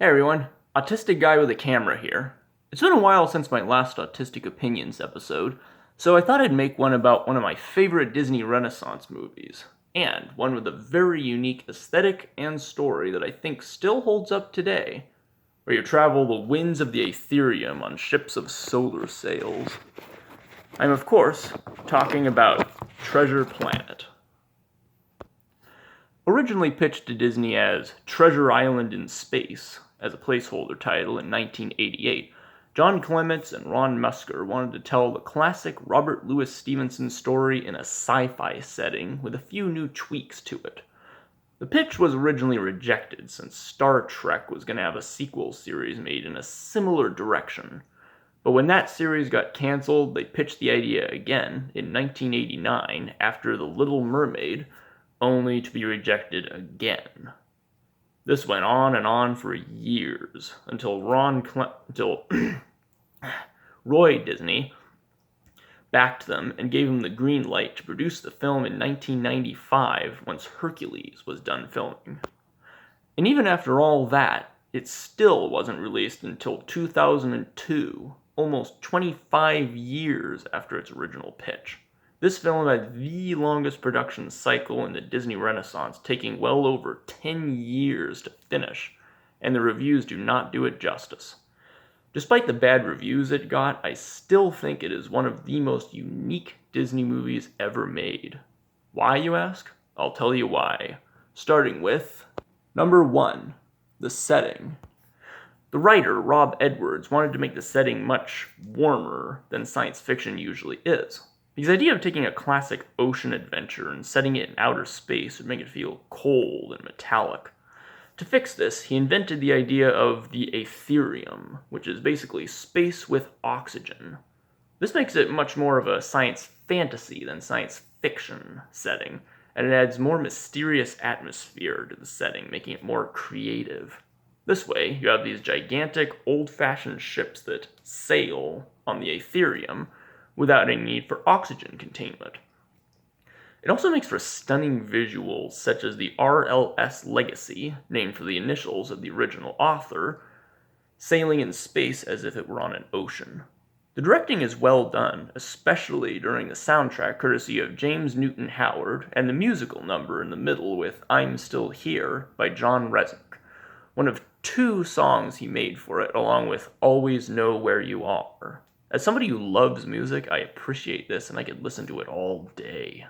Hey everyone, Autistic Guy with a Camera here. It's been a while since my last Autistic Opinions episode, so I thought I'd make one about one of my favorite Disney Renaissance movies, and one with a very unique aesthetic and story that I think still holds up today, where you travel the winds of the Aetherium on ships of solar sails. I'm of course talking about Treasure Planet. Originally pitched to Disney as Treasure Island in Space, as a placeholder title in 1988, John Clements and Ron Musker wanted to tell the classic Robert Louis Stevenson story in a sci-fi setting with a few new tweaks to it. The pitch was originally rejected since Star Trek was going to have a sequel series made in a similar direction. But when that series got canceled, they pitched the idea again in 1989 after The Little Mermaid, only to be rejected again. This went on and on for years until Roy Disney backed them and gave them the green light to produce the film in 1995 once Hercules was done filming. And even after all that, it still wasn't released until 2002, almost 25 years after its original pitch. This film had the longest production cycle in the Disney Renaissance, taking well over 10 years to finish, and the reviews do not do it justice. Despite the bad reviews it got, I still think it is one of the most unique Disney movies ever made. Why, you ask? I'll tell you why. Starting with number 1, the setting. The writer, Rob Edwards, wanted to make the setting much warmer than science fiction usually is. His idea of taking a classic ocean adventure and setting it in outer space would make it feel cold and metallic. To fix this, he invented the idea of the Aetherium, which is basically space with oxygen. This makes it much more of a science fantasy than science fiction setting, and it adds more mysterious atmosphere to the setting, making it more creative. This way, you have these gigantic, old-fashioned ships that sail on the Aetherium, without any need for oxygen containment. It also makes for stunning visuals such as the RLS Legacy, named for the initials of the original author, sailing in space as if it were on an ocean. The directing is well done, especially during the soundtrack courtesy of James Newton Howard and the musical number in the middle with I'm Still Here by John Resnick, one of 2 songs he made for it along with Always Know Where You Are. As somebody who loves music, I appreciate this and I could listen to it all day.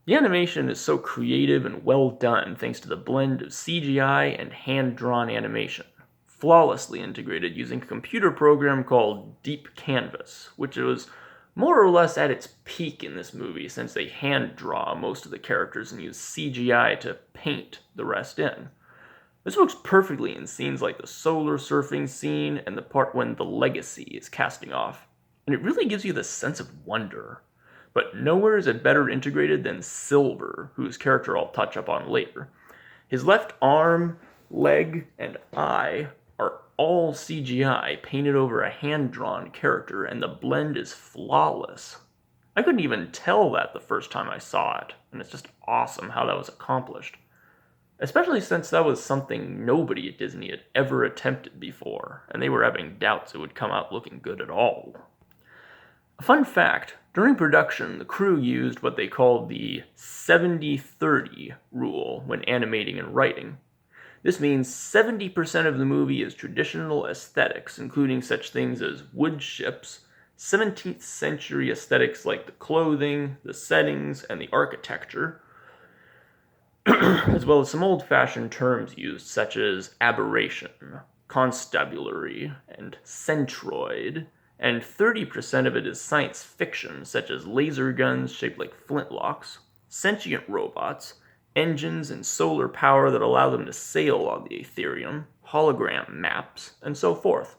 The animation is so creative and well done thanks to the blend of CGI and hand-drawn animation, flawlessly integrated using a computer program called Deep Canvas, which was more or less at its peak in this movie since they hand-draw most of the characters and use CGI to paint the rest in. This works perfectly in scenes like the solar surfing scene and the part when the Legacy is casting off, and it really gives you this sense of wonder. But nowhere is it better integrated than Silver, whose character I'll touch up on later. His left arm, leg, and eye are all CGI painted over a hand-drawn character, and the blend is flawless. I couldn't even tell that the first time I saw it, and it's just awesome how that was accomplished. Especially since that was something nobody at Disney had ever attempted before, and they were having doubts it would come out looking good at all. A fun fact, during production, the crew used what they called the 70-30 rule when animating and writing. This means 70% of the movie is traditional aesthetics, including such things as wood ships, 17th century aesthetics like the clothing, the settings, and the architecture, as well as some old-fashioned terms used such as aberration, constabulary, and centroid, and 30% of it is science fiction such as laser guns shaped like flintlocks, sentient robots, engines and solar power that allow them to sail on the Aetherium, hologram maps, and so forth.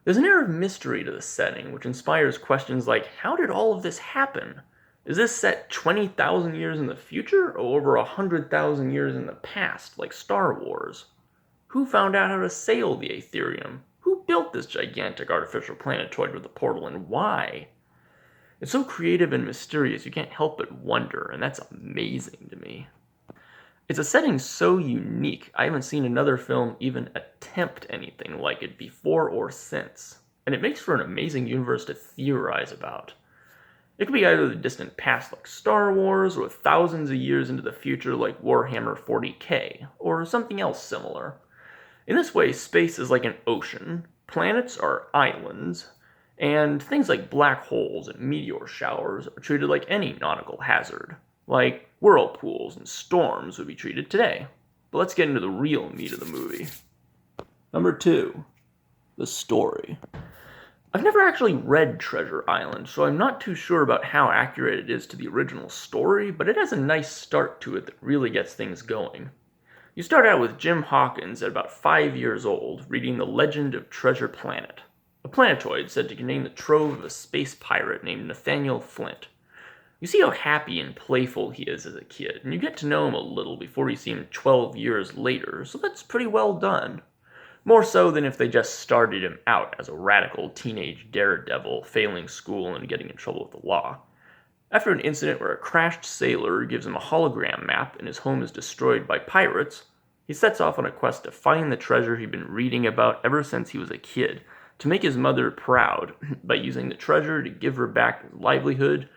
There's an air of mystery to the setting which inspires questions like, how did all of this happen? Is this set 20,000 years in the future, or over 100,000 years in the past, like Star Wars? Who found out how to sail the Aetherium? Who built this gigantic artificial planetoid with a portal, and why? It's so creative and mysterious you can't help but wonder, and that's amazing to me. It's a setting so unique, I haven't seen another film even attempt anything like it before or since, and it makes for an amazing universe to theorize about. It could be either the distant past like Star Wars, or thousands of years into the future like Warhammer 40k, or something else similar. In this way, space is like an ocean, planets are islands, and things like black holes and meteor showers are treated like any nautical hazard, like whirlpools and storms would be treated today. But let's get into the real meat of the movie. Number 2. The story. I've never actually read Treasure Island, so I'm not too sure about how accurate it is to the original story, but it has a nice start to it that really gets things going. You start out with Jim Hawkins at about 5 years old, reading The Legend of Treasure Planet, a planetoid said to contain the trove of a space pirate named Nathaniel Flint. You see how happy and playful he is as a kid, and you get to know him a little before you see him 12 years later, so that's pretty well done. More so than if they just started him out as a radical teenage daredevil, failing school and getting in trouble with the law. After an incident where a crashed sailor gives him a hologram map and his home is destroyed by pirates, he sets off on a quest to find the treasure he'd been reading about ever since he was a kid, to make his mother proud by using the treasure to give her back his livelihood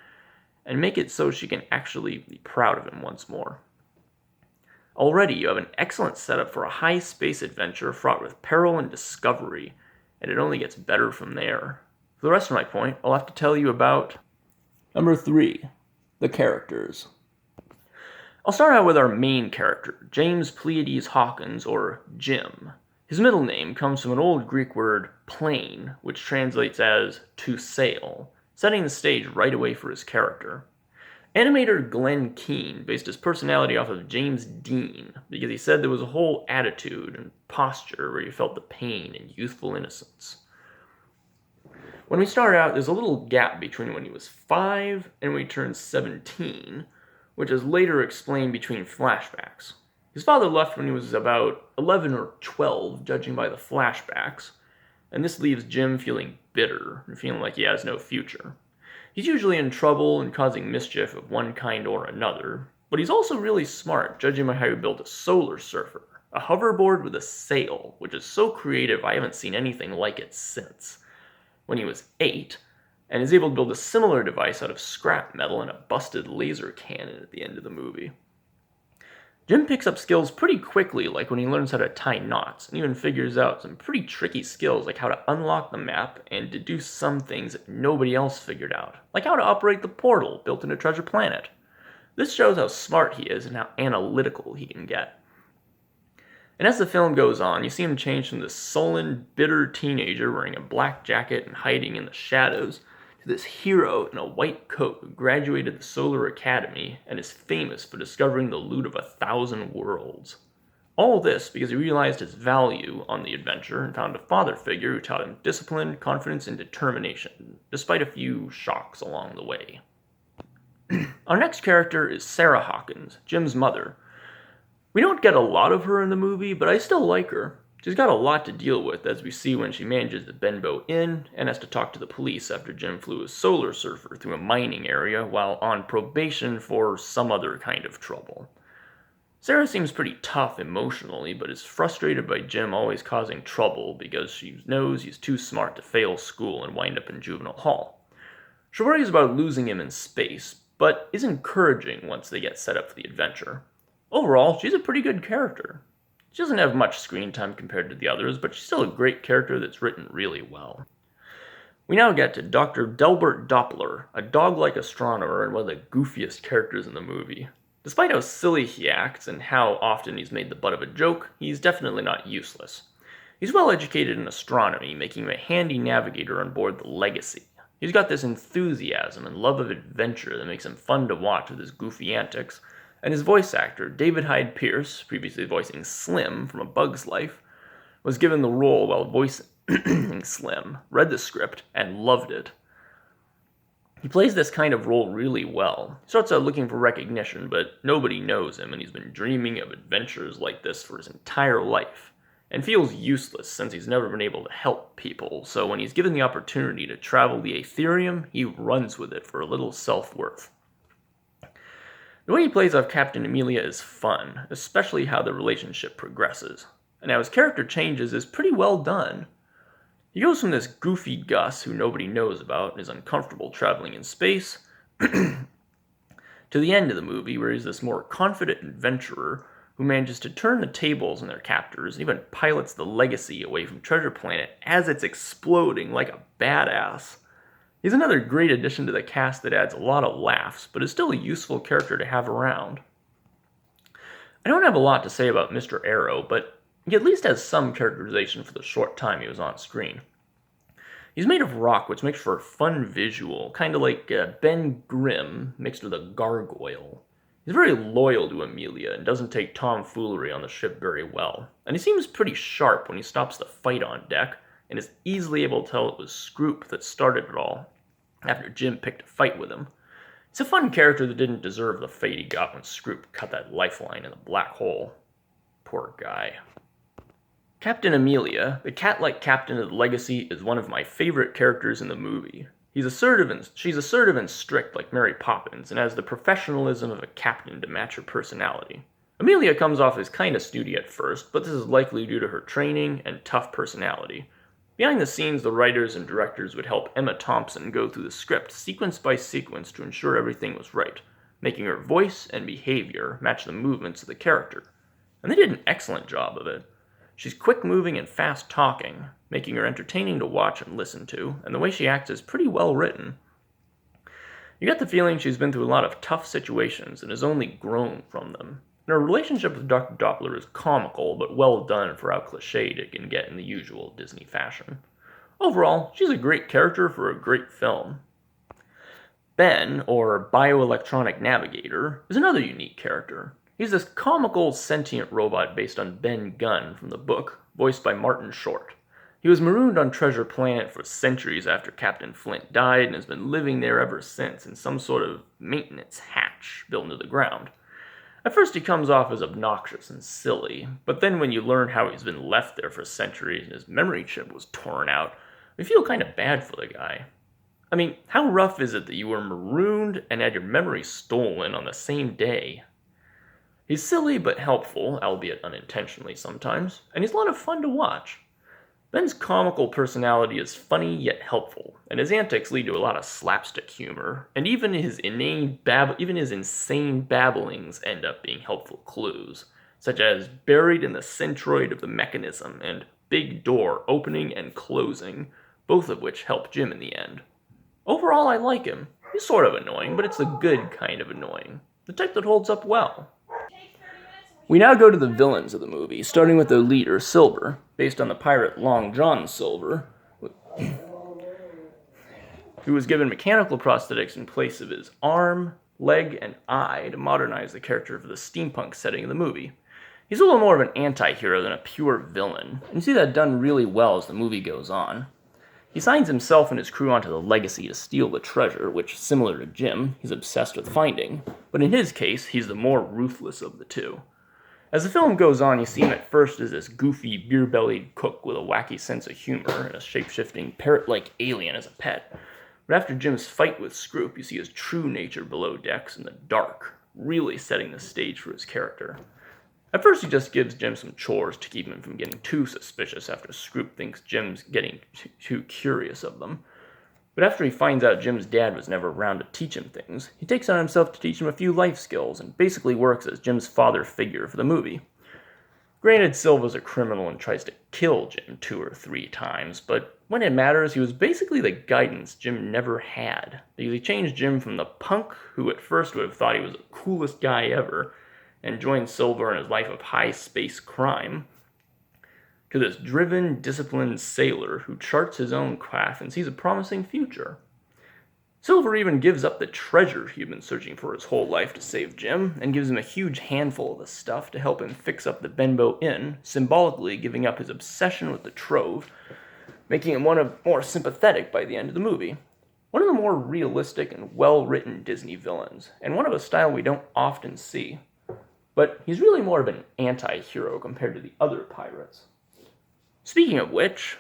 and make it so she can actually be proud of him once more. Already, you have an excellent setup for a high space adventure fraught with peril and discovery, and it only gets better from there. For the rest of my point, I'll have to tell you about... Number 3. The characters. I'll start out with our main character, James Pleiades Hawkins, or Jim. His middle name comes from an old Greek word, plane, which translates as to sail, setting the stage right away for his character. Animator Glenn Keane based his personality off of James Dean because he said there was a whole attitude and posture where you felt the pain and youthful innocence. When we start out, there's a little gap between when he was 5 and when he turned 17, which is later explained between flashbacks. His father left when he was about 11 or 12, judging by the flashbacks, and this leaves Jim feeling bitter and feeling like he has no future. He's usually in trouble and causing mischief of one kind or another, but he's also really smart, judging by how he built a solar surfer, a hoverboard with a sail, which is so creative I haven't seen anything like it since. When he was 8, and is able to build a similar device out of scrap metal and a busted laser cannon at the end of the movie. Jim picks up skills pretty quickly, like when he learns how to tie knots, and even figures out some pretty tricky skills like how to unlock the map and deduce some things that nobody else figured out, like how to operate the portal built into Treasure Planet. This shows how smart he is and how analytical he can get. And as the film goes on, you see him change from this sullen, bitter teenager wearing a black jacket and hiding in the shadows to this hero in a white coat who graduated the Solar Academy and is famous for discovering the loot of 1,000 worlds. All this because he realized his value on the adventure and found a father figure who taught him discipline, confidence, and determination, despite a few shocks along the way. Our next character is Sarah Hawkins, Jim's mother. We don't get a lot of her in the movie, but I still like her. She's got a lot to deal with, as we see when she manages the Benbow Inn and has to talk to the police after Jim flew a solar surfer through a mining area while on probation for some other kind of trouble. Sarah seems pretty tough emotionally, but is frustrated by Jim always causing trouble because she knows he's too smart to fail school and wind up in juvenile hall. She worries about losing him in space, but is encouraging once they get set up for the adventure. Overall, she's a pretty good character. She doesn't have much screen time compared to the others, but she's still a great character that's written really well. We now get to Dr. Delbert Doppler, a dog-like astronomer and one of the goofiest characters in the movie. Despite how silly he acts and how often he's made the butt of a joke, he's definitely not useless. He's well educated in astronomy, making him a handy navigator on board the Legacy. He's got this enthusiasm and love of adventure that makes him fun to watch with his goofy antics, and his voice actor, David Hyde Pierce, previously voicing Slim from A Bug's Life, was given the role while voicing Slim, read the script, and loved it. He plays this kind of role really well. He starts out looking for recognition, but nobody knows him, and he's been dreaming of adventures like this for his entire life, and feels useless since he's never been able to help people, so when he's given the opportunity to travel the Aetherium, he runs with it for a little self-worth. The way he plays off Captain Emilia is fun, especially how the relationship progresses. And how his character changes is pretty well done. He goes from this goofy Gus who nobody knows about and is uncomfortable traveling in space, to the end of the movie where he's this more confident adventurer who manages to turn the tables on their captors and even pilots the Legacy away from Treasure Planet as it's exploding like a badass. He's another great addition to the cast that adds a lot of laughs, but is still a useful character to have around. I don't have a lot to say about Mr. Arrow, but he at least has some characterization for the short time he was on screen. He's made of rock, which makes for a fun visual, kind of like Ben Grimm mixed with a gargoyle. He's very loyal to Amelia and doesn't take tomfoolery on the ship very well. And he seems pretty sharp when he stops the fight on deck, and is easily able to tell it was Scroop that started it all, after Jim picked a fight with him. He's a fun character that didn't deserve the fate he got when Scroop cut that lifeline in the black hole. Poor guy. Captain Amelia, the cat-like captain of the Legacy, is one of my favorite characters in the movie. She's assertive and strict like Mary Poppins, and has the professionalism of a captain to match her personality. Amelia comes off as kinda snooty at first, but this is likely due to her training and tough personality. Behind the scenes, the writers and directors would help Emma Thompson go through the script sequence by sequence to ensure everything was right, making her voice and behavior match the movements of the character. And they did an excellent job of it. She's quick-moving and fast-talking, making her entertaining to watch and listen to, and the way she acts is pretty well written. You get the feeling she's been through a lot of tough situations and has only grown from them. And her relationship with Dr. Doppler is comical, but well done for how cliched it can get in the usual Disney fashion. Overall, she's a great character for a great film. Ben, or Bioelectronic Navigator, is another unique character. He's this comical, sentient robot based on Ben Gunn from the book, voiced by Martin Short. He was marooned on Treasure Planet for centuries after Captain Flint died and has been living there ever since in some sort of maintenance hatch built into the ground. At first he comes off as obnoxious and silly, but then when you learn how he's been left there for centuries and his memory chip was torn out, we feel kind of bad for the guy. I mean, how rough is it that you were marooned and had your memory stolen on the same day? He's silly but helpful, albeit unintentionally sometimes, and he's a lot of fun to watch. Ben's comical personality is funny yet helpful, and his antics lead to a lot of slapstick humor, and even his insane babblings end up being helpful clues, such as buried in the centroid of the mechanism and big door opening and closing, both of which help Jim in the end. Overall, I like him. He's sort of annoying, but it's the good kind of annoying, the type that holds up well. We now go to the villains of the movie, starting with their leader, Silver, based on the pirate Long John Silver, who was given mechanical prosthetics in place of his arm, leg, and eye to modernize the character for the steampunk setting of the movie. He's a little more of an anti-hero than a pure villain, and you see that done really well as the movie goes on. He signs himself and his crew onto the Legacy to steal the treasure, which, similar to Jim, he's obsessed with finding, but in his case, he's the more ruthless of the two. As the film goes on, you see him at first as this goofy, beer-bellied cook with a wacky sense of humor and a shape-shifting, parrot-like alien as a pet. But after Jim's fight with Scroop, you see his true nature below decks in the dark, really setting the stage for his character. At first, he just gives Jim some chores to keep him from getting too suspicious after Scroop thinks Jim's getting too curious of them. But after he finds out Jim's dad was never around to teach him things, he takes on himself to teach him a few life skills and basically works as Jim's father figure for the movie. Granted, Silva's a criminal and tries to kill Jim 2 or 3 times, but when it matters, he was basically the guidance Jim never had, because he changed Jim from the punk who at first would have thought he was the coolest guy ever and joined Silva in his life of high-space crime, to this driven, disciplined sailor who charts his own craft and sees a promising future. Silver even gives up the treasure he'd been searching for his whole life to save Jim, and gives him a huge handful of the stuff to help him fix up the Benbow Inn, symbolically giving up his obsession with the trove, making him more sympathetic by the end of the movie. One of the more realistic and well-written Disney villains, and one of a style we don't often see. But he's really more of an anti-hero compared to the other pirates. Speaking of which,